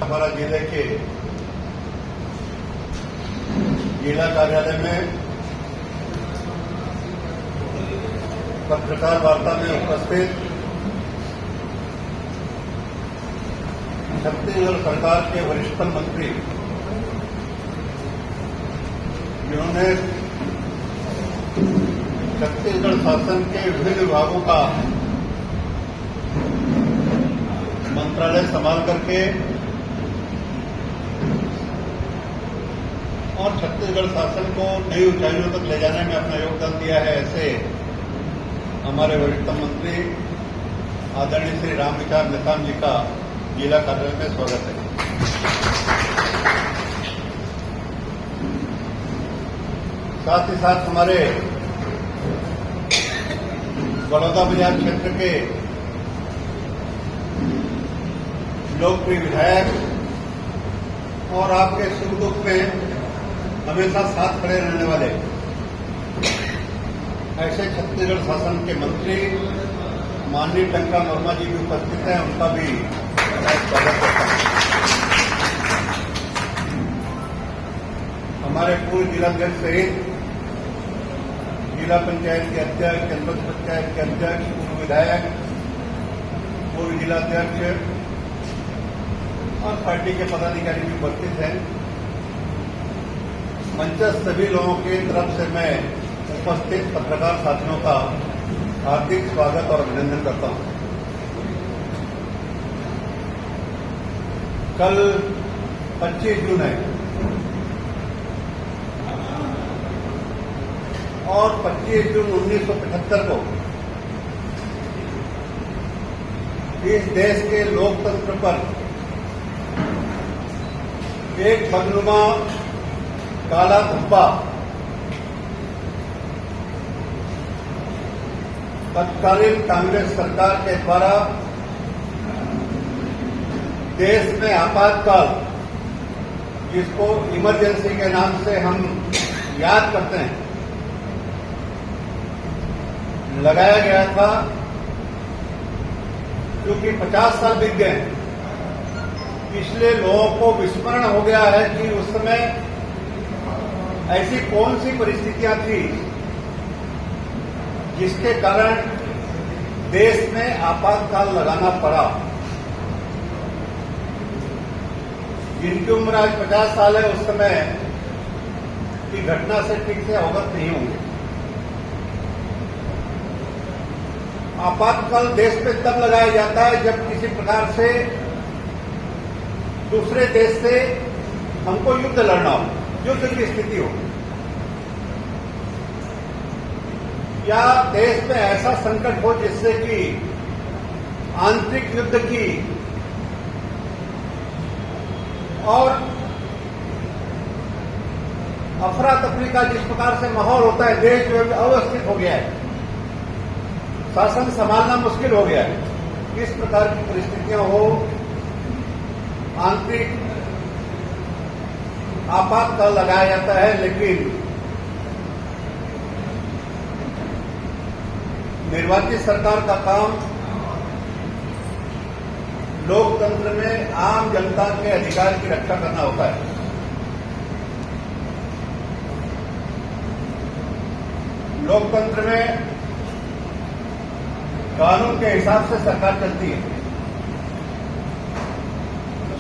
छापारा जिले के जिला कार्यालय में पत्रकार वार्ता में उपस्थित छत्तीसगढ़ सरकार के वरिष्ठ मंत्री जिन्होंने छत्तीसगढ़ शासन के विभिन्न विभागों का मंत्रालय संभाल करके और छत्तीसगढ़ शासन को नई ऊंचाइयों तक ले जाने में अपना योगदान दिया है, ऐसे हमारे वरिष्ठ मंत्री आदरणीय श्री रामविचार नेताम जी का जिला कार्यालय में स्वागत है। साथ ही साथ हमारे बड़ौदा बाजार क्षेत्र के लोकप्रिय विधायक और आपके सुख दुख में हमेशा साथ खड़े रहने वाले ऐसे छत्तीसगढ़ शासन के मंत्री माननीय टंका वर्मा जी भी उपस्थित हैं, उनका भी स्वागत करता हूं। हमारे पूर्व जिलाध्यक्ष सहित जिला पंचायत के अध्यक्ष, जनपद पंचायत के अध्यक्ष, पूर्व विधायक, पूर्व जिलाध्यक्ष और पार्टी के पदाधिकारी भी उपस्थित हैं। मंचस्थ सभी लोगों की तरफ से मैं उपस्थित पत्रकार साथियों का हार्दिक स्वागत और अभिनंदन करता हूं। कल 25 जून है और 25 जून 1975 को इस देश के लोकतंत्र पर एक बदनुमा काला धब्बा तत्कालीन कांग्रेस सरकार के द्वारा देश में आपातकाल, जिसको इमरजेंसी के नाम से हम याद करते हैं, लगाया गया था। क्योंकि 50 साल बीत गए, पिछले लोगों को विस्मरण हो गया है कि उस समय ऐसी कौन सी परिस्थितियां थी जिसके कारण देश में आपातकाल लगाना पड़ा। जिनकी उम्र आज 50 साल है, उस समय की घटना से ठीक से अवगत नहीं होंगे। आपातकाल देश में तब लगाया जाता है जब किसी प्रकार से दूसरे देश से हमको युद्ध लड़ना हो, युद्ध की स्थिति हो, या देश में ऐसा संकट हो जिससे कि आंतरिक युद्ध की और अफरा तफरी का जिस प्रकार से माहौल होता है, देश जो अव्यवस्थित हो गया है, शासन संभालना मुश्किल हो गया है, इस प्रकार की परिस्थितियां हो, आंतरिक आपातकाल लगाया जाता है। लेकिन निर्वाचित सरकार का काम लोकतंत्र में आम जनता के अधिकार की रक्षा करना होता है। लोकतंत्र में कानून के हिसाब से सरकार चलती है।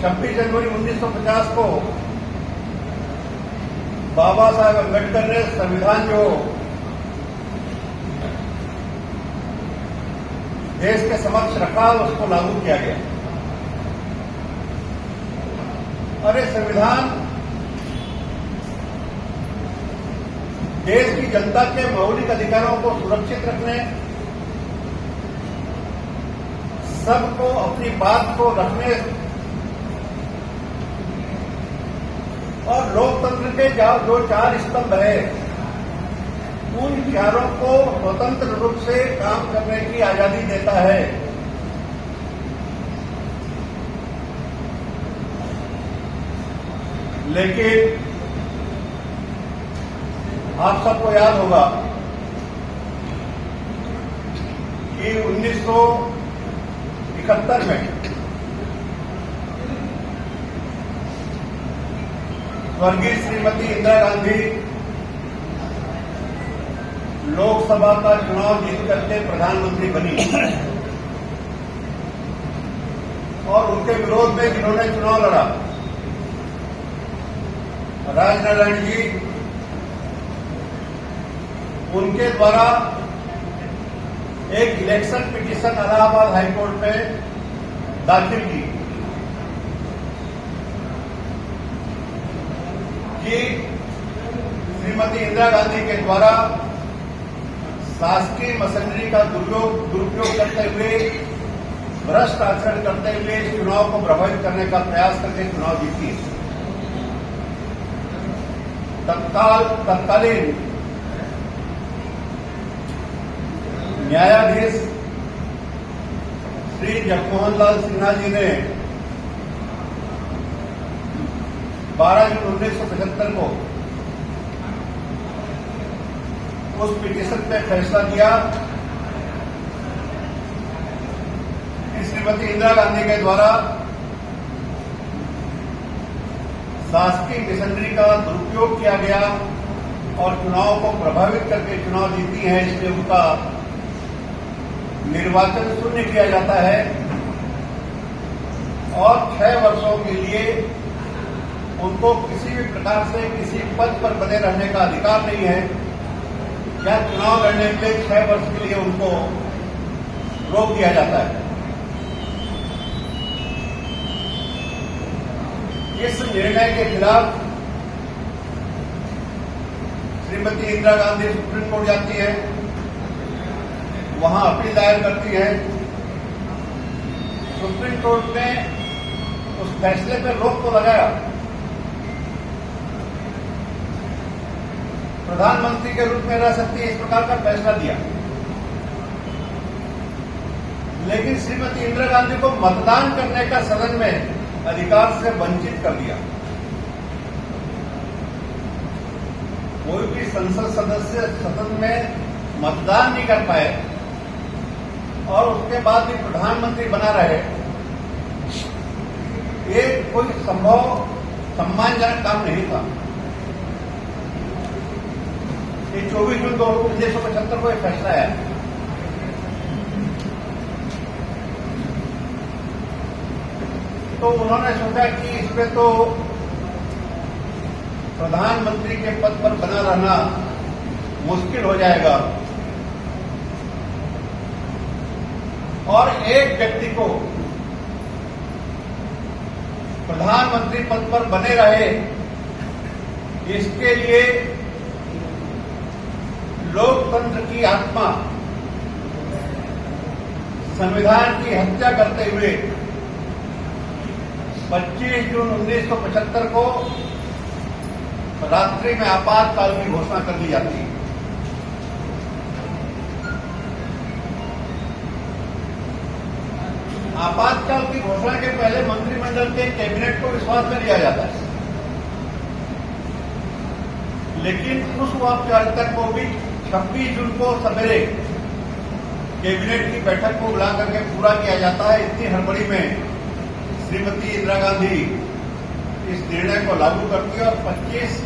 26 जनवरी 1950 को बाबा साहेब अम्बेडकर ने संविधान जो देश के समक्ष रखा, उसको लागू किया गया। और ये संविधान देश की जनता के मौलिक अधिकारों को सुरक्षित रखने, सबको अपनी बात को रखने और लोकतंत्र के जो 4 स्तंभ है, उन चारों को स्वतंत्र रूप से काम करने की आजादी देता है। लेकिन आप सबको याद होगा कि 1971 में स्वर्गीय श्रीमती इंदिरा गांधी लोकसभा का चुनाव जीत करके प्रधानमंत्री बनी और उनके विरोध में जिन्होंने चुनाव लड़ा, राजनारायण जी, उनके द्वारा एक इलेक्शन पिटीशन इलाहाबाद हाईकोर्ट में दाखिल की कि श्रीमती इंदिरा गांधी के द्वारा शासकीय मशीनरी का दुरुपयोग करते हुए, भ्रष्ट आचरण करते हुए इस चुनाव को प्रभावित करने का प्रयास करके चुनाव जीती। तत्कालीन न्यायाधीश श्री जगमोहन लाल सिन्हा जी ने 12 जून 1975 को उस पिटीशन पे फैसला दिया कि श्रीमती इंदिरा गांधी के द्वारा शासकीय मशीनरी का दुरुपयोग किया गया और चुनाव को प्रभावित करके चुनाव जीती है, इसलिए उनका निर्वाचन शून्य किया जाता है और 6 वर्षों के लिए उनको किसी भी प्रकार से किसी पद पर बने रहने का अधिकार नहीं है या चुनाव लड़ने के लिए 6 वर्ष के लिए उनको रोक दिया जाता है। इस निर्णय के खिलाफ श्रीमती इंदिरा गांधी सुप्रीम कोर्ट जाती है, वहां अपील दायर करती है। सुप्रीम कोर्ट ने उस फैसले पर रोक तो लगाया, प्रधानमंत्री के रूप में रह सकती है इस प्रकार का फैसला दिया, लेकिन श्रीमती इंदिरा गांधी को मतदान करने का सदन में अधिकार से वंचित कर दिया। कोई भी संसद सदस्य सदन में मतदान नहीं कर पाए और उसके बाद भी प्रधानमंत्री बना रहे, ये कोई संभव सम्मानजनक काम नहीं था। ये 24 जून 1975 को एक फैसला है। तो उन्होंने सोचा कि इसमें तो प्रधानमंत्री के पद पर बना रहना मुश्किल हो जाएगा और एक व्यक्ति को प्रधानमंत्री पद पर बने रहे, इसके लिए लोकतंत्र की आत्मा, संविधान की हत्या करते हुए 25 जून 1975 को रात्रि में आपातकाल की घोषणा कर दी जाती है। आपातकाल की घोषणा के पहले मंत्रिमंडल के कैबिनेट को विश्वास में लिया जाता है, लेकिन उस औपचारिकता को भी 26 जून को सवेरे कैबिनेट की बैठक को बुला करके पूरा किया जाता है। इतनी हड़बड़ी में श्रीमती इंदिरा गांधी इस निर्णय को लागू करती है और 25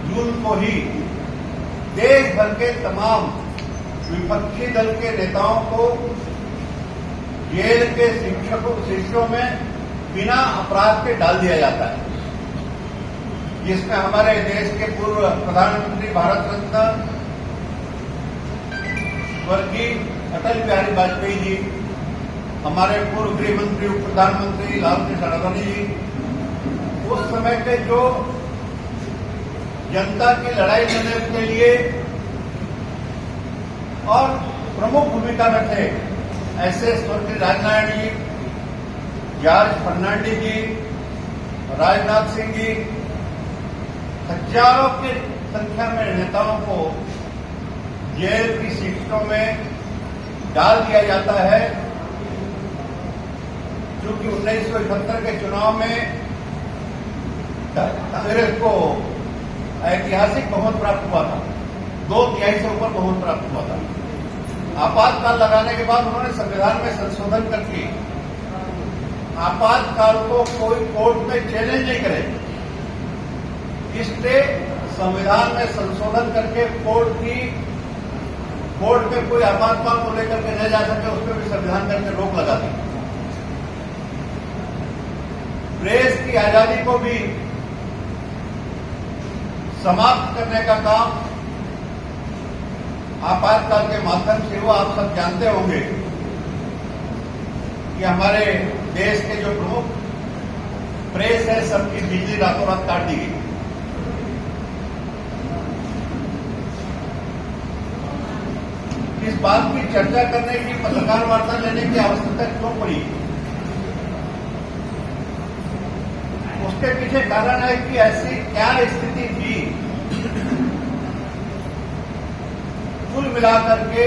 जून को ही देश भर के तमाम विपक्षी दल के नेताओं को जेल के शिक्षकों में बिना अपराध के डाल दिया जाता है, जिसमें हमारे देश के पूर्व प्रधानमंत्री भारत रत्न स्वर्गीय अटल बिहारी वाजपेयी जी, हमारे पूर्व गृह मंत्री उप प्रधानमंत्री लालकृष्ण आडवाणी जी, उस समय के जो जनता की लड़ाई लड़ने के लिए और प्रमुख भूमिका में थे, ऐसे स्वर्गीय राजनारायण जी, जॉर्ज फर्नांडिस जी, राजनाथ सिंह जी, हजारों की संख्या में नेताओं को जेल की शिक्षकों में डाल दिया जाता है, क्योंकि 1971 के चुनाव में कांग्रेस को ऐतिहासिक बहुमत प्राप्त हुआ था, 2/3 से ऊपर बहुमत प्राप्त हुआ था। आपातकाल लगाने के बाद उन्होंने संविधान में संशोधन करके आपातकाल को कोई कोर्ट में चैलेंज नहीं करे, इसलिए संविधान में संशोधन करके कोर्ट में कोई आपातकाल को लेकर के न जा सके, उस पर भी संविधान करके रोक लगा दी। प्रेस की आजादी को भी समाप्त करने का काम आपातकाल के माध्यम से हुआ। आप सब जानते होंगे कि हमारे देश के जो प्रमुख प्रेस है, सबकी बिजली रातों रात काट दी गई। इस बात की चर्चा करने की, पत्रकार वार्ता लेने की आवश्यकता क्यों पड़ी? उसके पीछे कारण है कि ऐसी क्या स्थिति थी, कुल मिलाकर के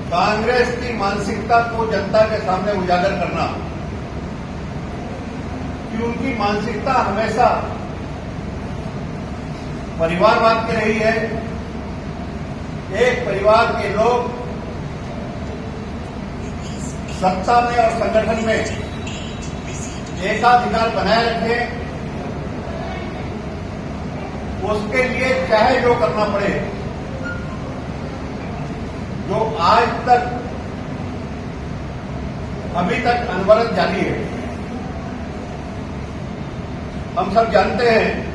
कांग्रेस की मानसिकता को जनता के सामने उजागर करना, कि उनकी मानसिकता हमेशा परिवारवाद की रही है। एक परिवार के लोग सत्ता में और संगठन में एकाधिकार बनाए रखें, उसके लिए चाहे जो करना पड़े, जो आज तक अभी तक अनवरत जारी है। हम सब जानते हैं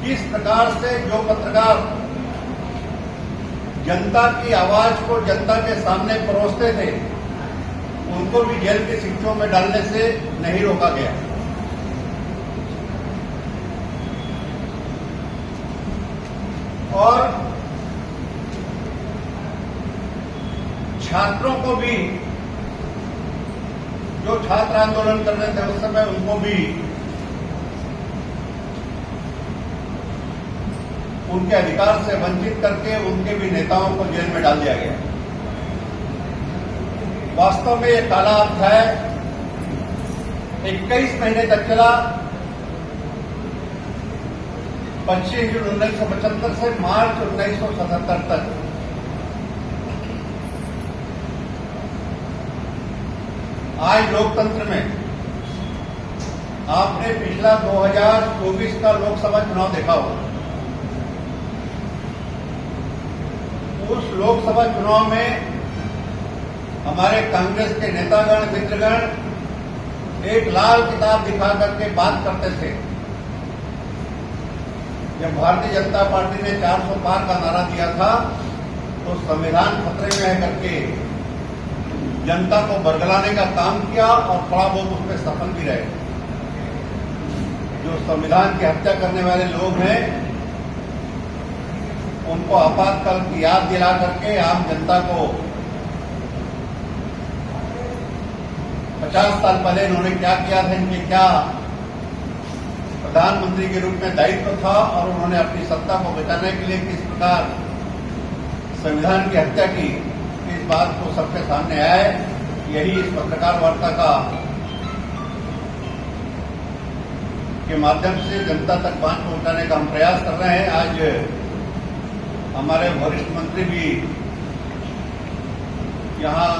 किस प्रकार से जो पत्रकार जनता की आवाज को जनता के सामने परोसते थे, उनको भी जेल के सिक्कों में डालने से नहीं रोका गया। और छात्रों को भी, जो छात्र आंदोलन कर रहे थे उस समय, उनको भी उनके अधिकार से वंचित करके उनके भी नेताओं को जेल में डाल दिया गया। वास्तव में ये काला अध्याय 21 महीने तक चला। 25 जून 1975 से मार्च 1977 तक। आज लोकतंत्र में आपने पिछला 2024 का लोकसभा चुनाव देखा होगा। उस लोकसभा चुनाव में हमारे कांग्रेस के नेतागण, मित्रगण एक लाल किताब दिखा करके बात करते थे। जब भारतीय जनता पार्टी ने 400 पार का नारा दिया था, तो संविधान खतरे में है करके जनता को बरगलाने का काम किया और थोड़ा बहुत उसमें सफल भी रहे। जो संविधान की हत्या करने वाले लोग हैं, उनको आपातकाल की याद दिला करके आम जनता को 50 साल पहले इन्होंने क्या किया था, इनके क्या प्रधानमंत्री के रूप में दायित्व था, और उन्होंने अपनी सत्ता को बचाने के लिए किस प्रकार संविधान की हत्या की, इस बात को सबके सामने आए। यही इस पत्रकार वार्ता के माध्यम से जनता तक बात पहुंचाने का हम प्रयास कर रहे हैं। आज हमारे वरिष्ठ मंत्री भी यहाँ